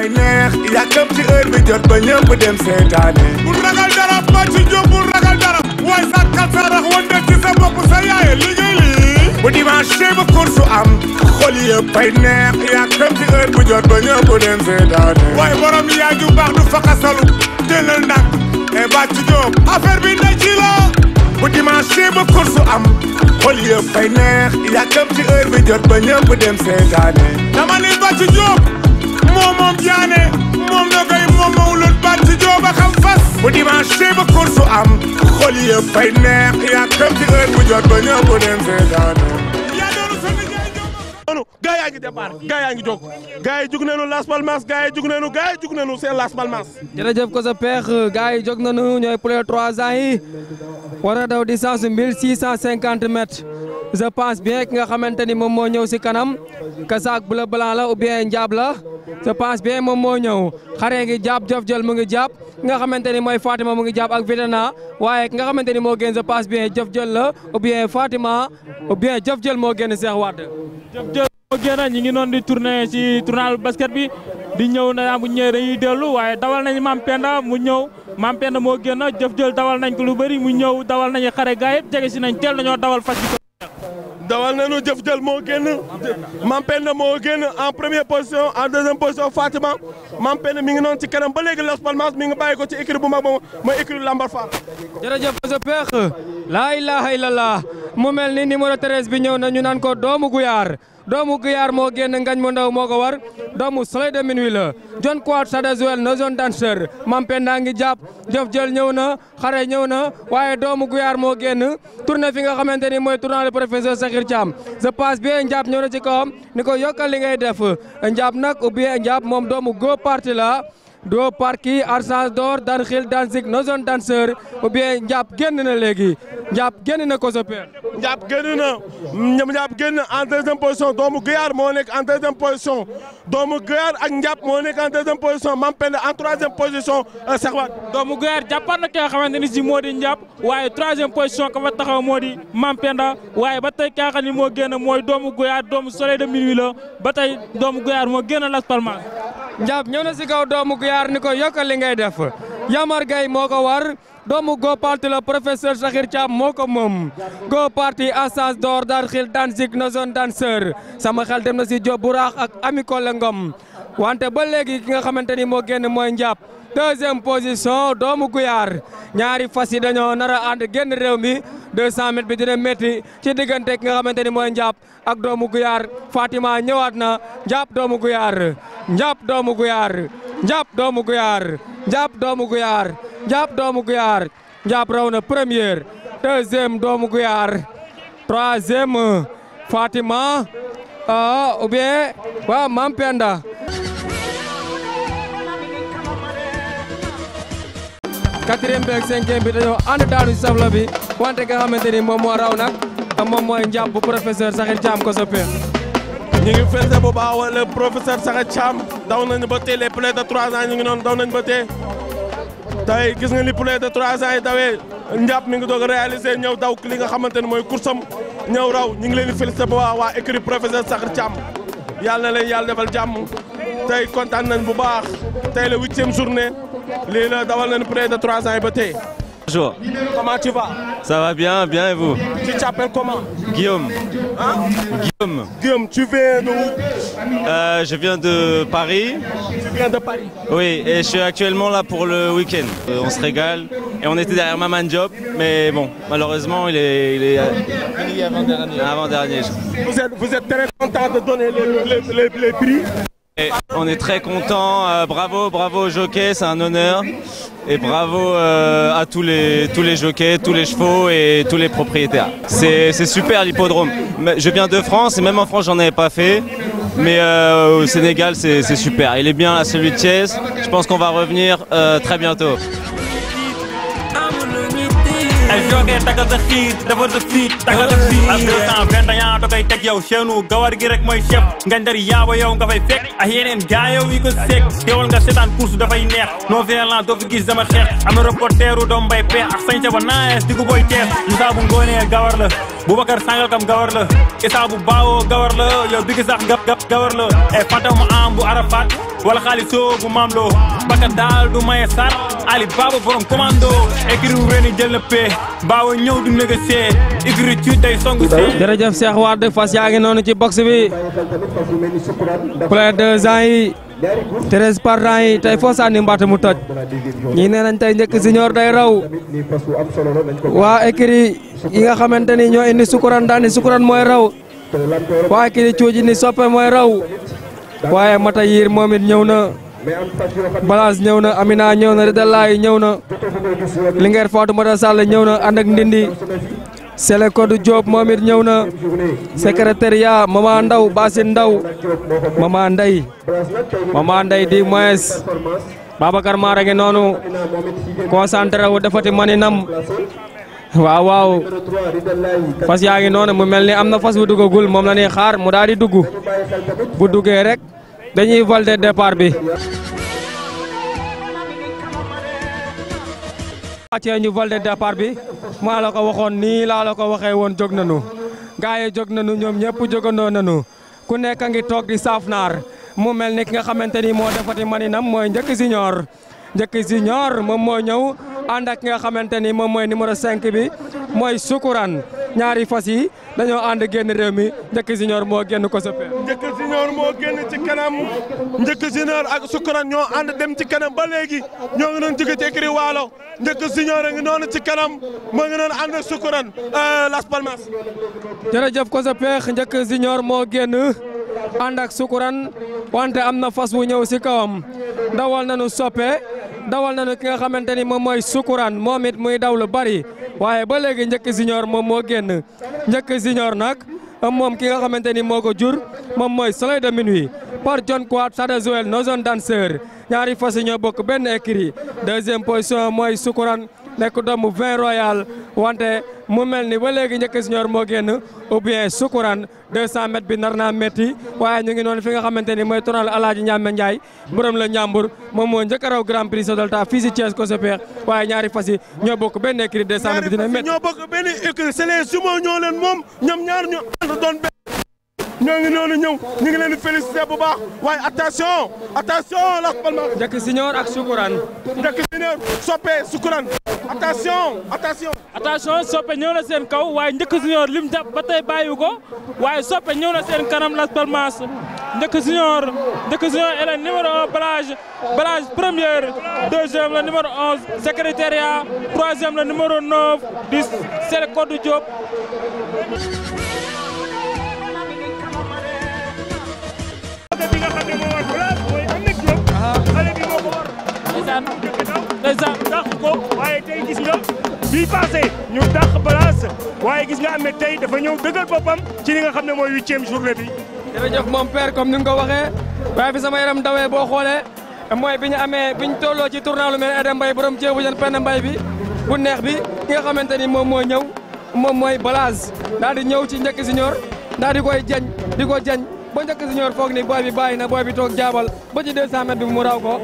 fay neex yàkkam ci heure bi jot ba ñëpp dem seetaane bul ragal dara Bathie Diop bul ragal dara waaye sa kalsarax wante ci sa bopp sa yaaye liggéey lii bu dimanche ba course am xol yëpp fay neex yàkkam ci heure bi jot ba ñëpp dem seetaane waaye borom yaay ju baax du fakasalu jëlal nag e Bathie Diop affaire bi ne ci la bu dimanche ba course am xol yëpp fay neex yàkkam ci heure bi jot ba ñëpp dem seetaane dama ni Bathie Diop moom jaane moom na koy moom mawlul Bathie Diop a xam fas bu dimanche ba course am xol yëpp fay neex yàkkam ci heure bi jot ba ñëpp dem seetaane gaa yaa ngi départ gaa yaa ngi jóg gaa yi jug nañu Las Palmas gaa yi jug nañu c'est Las Palmas. jërëjëf ko sa peex gaa yi jóg nañu ñooy pour les 3 ans yi war a daw distance 1650 mètres je pense bien ki nga xamante ni moom moo ñëw si kanam kasaak bleu blanc la ou bien njaab la je pense bien moom moo ñëw xare ngi jàpp jëf jël mu ngi jàpp ki nga xamante ni mooy Fatima mu ngi jàpp ak Vidana waaye ki nga xamante ni moo génn je pense bien jëf jël la ou bien Fatima ou bien jëf jël moo génn Cheikh Wade. jëf jël moo génn ñi ngi noonu di tourner ci tournal basket bi di ñëw na bu ñëwee dañuy dellu waaye dawal nañu Mame Penda mu ñëw Mame Penda moo génn jëf jël dawal nañ ko lu bëri mu ñëw dawal nañu xare gaa yëpp jege si nañ teel nañoo dawal fas bi. dawal nañu jëf jël moo génn Mame Penda moo génn en première position en deuxième position Fatima Mame Penda mi ngi noonu ci kanam ba léegi Las Palmas mi ngi bàyyi ko ci écurie bu mag ba mooy écurie Lambar Fall. jërëjëf sa peex laa ilaha illallah mu mel ni numéro 13 bi ñëw na ñu naan ko doomu Guyaar moo génn ngañ mu ndaw moo ko war doomu Soleil de Minuit la John Quart Sadazuel no zone danseur Mame Penda ngi jàpp jëf jël ñëw na xare ñëw na waaye doomu Guyaar moo génn tourné fi nga xamante ni mooy tournant le professeur Sakhir Thiam je passe bien Ndiap ñëw na ci kawam ni ko yokkal li ngay def Ndiap nag ou bien Ndiap moom doomu Go Parti la doo parki Archange d'Or dan xil dan zik no zone danseur ou bien Ndiap génn na léegi Ndiap génn na ko sa père Ndiap génn en deuxième position doomu Guyaar moo nekk en deuxième position doomu Guyaar ak Ndiap moo nekk en deuxième position Mame Penda en troisième position Cheikh Wade doomu Guyaar jàppaat na ki nga xamante ni si moo di Ndiap waaye troisième position ka fa taxaw moo di Mame Penda waaye ba tey ki nga xam ne moo génn mooy doomu Guyaar doomu Soleil de Minuit la ba tey doomu Guyaar moo génn Las Palmas. Ndiap ñëw na si kaw doomu Guyaar ni ko yokkal li ngay def Yamar Gaye moo ko war doomu Go Parti la professeur Sakhir Thiam moo ko moom Go Parti Archange d'Or dan xil dan zik no zone danseur sama xel dem na si Diop bu raax ak Ami Kole Ngom wante ba léegi ki nga xamante ni moo génn mooy Ndiap deuxième position doomu Guyaar ñaari fas yi dañoo nar a ànd génn réew mi 200 mètres bi dina métti ci diggante ki nga xamante ni mooy Ndiap ak doomu Guyaar Fatima ñëwaat na Ndiap doomu Guyaar Ndiap doomu Guyaar Ndiap doomu Guyaar Ndiap doomu Guyaar Ndiap doomu Guyaar Ndiap raw na première deuxième doomu Guyaar troisième Fatima ou bien waaw Mame Penda. quatrième bi ak cinquième bi dañoo ànd daanu si safla bi wante nga xamante ni moom moo raw nag moom mooy Ndiap bu professeur Sakhir Thiam ko sa père. ñu ngi félicité bu baax wala professeur Sakhir Thiam daw nañu ba tey les plus de 3 ans ñu ngi noonu daw nañu ba tey tey gis nga ni plus de 3 ans yi dawee Ndiap mi ngi doog a réalisé ñëw daw li nga xamante ne mooy course am ñëw raw ñu ngi leen di félicité bu baax waa écurie professeur Sakhir Thiam yàlla na leen yàlla defal jàmm tey kontaan nañ bu baax tey la 8e journée lii la dawal nañu plus de 3 ans yi ba tey. Bonjour. Comment tu vas? Ça va bien, bien et vous? Tu t'appelles comment? Guillaume. Hein? Guillaume. Guillaume, tu viens d'où? Je viens de Paris. Tu viens de Paris? Oui, et je suis actuellement là pour le week-end. On se régale et on était derrière Maman Diop, mais bon, malheureusement il est fini avant-dernier. Avant-dernier. Vous êtes très content de donner les prix? Et on est très content, bravo au jockey, c'est un honneur. Et bravo à tous les jockeys, tous les chevaux et tous les propriétaires. C'est super l'hippodrome. Je viens de France et même en France j'en avais pas fait. Mais au Sénégal c'est super. Il est bien là celui de Thiès. Je pense qu'on va revenir très bientôt. ay joge tagal sa xiit dafa sa fiit tagal sa fiit ak 221 da koy teg yow seenu gawar gi rek mooy chef nga ndari yaaba yow nga fay fekk ak yeneen gaa yow yi ko seek teewal nga seetaan course dafay neex non violent doo fi gis dama xeex am na reporteru doom mbay peex ak sañca ba naes di ko boy tees Moussa bu ngoonee gawar la Boubacar Sangal kam gawar la Issa bu baawoo gawar la yow bigi sax gawar la e Fanta mu am bu Arafat wala xaalisoo bu maam loo baka daal du maye sar Ali Baba borom commando écrit weni jël na paie baawa ñëw du négocier écrit ci day songu si jërëjëf Cheikh Wade fas yaa ngi noonu ci box bi plus de 2 ans yi 13 partants yi tey foo sànni mbaata mu toj ñii nee nañ tey njëkk Junior day raw waa écrit yi nga xamante ni ñoo indi Sukuran daani Sukuran mooy raw waa écrit cuuji ni soppe mooy raw waaye Mata Yiir moom it ñëw na Balaas ñëw na Amina ñëw na Ridalaay ñëw na Linguère Fatoumata Sall ñëw na ànd ak Ndindi Sele Kodou Diop moom it ñëw na secrétariat Mama Ndaw Basine Ndaw Mama Ndey di moins Babacar Mara ngi noonu concentré wu defati maninam waaw fas yaa ngi noonu mu mel ni am na fas bu duggagul moom la ñuy xaar mu daal di dugg bu duggee rek dañuy valider départ bi. wàccee ñu valider départ bi maa la ko waxoon nii laa la ko waxee woon jóg nañu gars yi jóg nañu ñoom ñëpp jógandoo nañu ku nekk a ngi toog di saaf naar mu mel ni ki nga xamante ni moo defati maninam mooy Njëkk Junior moom moo ñëw ànd ak ki nga xamante ni moom mooy numéro 5 bi mooy Sukuran ñaari fas yi dañoo ànd génn réew mi Njëkk Junior moo génn ko sëppee. Njëkk Junior moo génn ci kanam Njëkk Junior ak Sukuran ñoo ànd dem ci kanam ba léegi ñoo ngi doon jóge ci écurie Waalo Njëkk Junior a ngi noonu ci kanam moo ngi doon ànd ak Sukuran Las Palmas. jërëjëf ko sëppee Njëkk Junior moo génn ànd ak Sukuran wante am na fas wu ñëw si kawam dawal nañu soppe dawal nañu ki nga xamante ni moom mooy Sukuran moom it muy daw lu bari waaye ba léegi Njëkk Junior moom moo génn Njëkk Junior nag moom ki nga xamante ni moo ko jur moom mooy Soleil de Minuit par John Quat Sada Joel Nozon Danseur ñaari fas yi ñoo bokk benn écurie deuxième position mooy Sukuran nekk doomu vin royal wante mu mel ni ba léegi Njëkk Junior moo génn ou bien Sukuran 200 mètres bi nar naa métti waaye ñu ngi noonu fi nga xamante ni mooy tournal Alaaji Ñaame Njaay borom la Njàmbur moom moo njëkk a raw Grand Prix Sodalta fii si Thiès ko sepeex waaye ñaari fas yi ñoo bokk benn écurie 200 mètres bi dina métti ñoo bokk benn écurie c'est les jumeaux ñoo leen moom ñoom ñaar ñu ànd doon benn ñoo ngi noonu ñëw ñu ngi leen di félicité bu baax waaye attention Las Palmas. Njëkk Junior ak Sukuran. Njëkk Junior soppe Sukuran attention soppe ñëw na seen kaw waaye Njëkk Junior lim jàpp ba tey bàyyi ko waaye soppe ñëw na seen kanam Las Palmas Njëkk Junior est le numéro 1 Balage première deuxième le numéro 11 secrétariat troisième le numéro 9 di Sele Kodou Diop. bi nga xam ne moo war place mooy am na Diop xale bi moo ko war ndeysaan dàq ko waaye tey gis nga bii passé ñu dàq place waaye gis nga am tey dafa ñëw dëggal boppam ci li nga xam ne mooy 8e journée bi. jërëjëf mon père comme ni nga ko waxee waaye fi sama yaram dawee boo xoolee mooy bi ñu tolloo ci tournoi lu mel ne Adam Mbaye borom ceebu jën penn mbay bi bu neex bi ki nga xamante ni moom moo ñëw moom mooy Balaz daal di ñëw ci Njëkk Junior daal di koy jañ di ko jañ ba Njëkk Junior foog ni booy bi bàyyi na booy bi toog jaabal ba ci 200 mètres bi mu raw ko.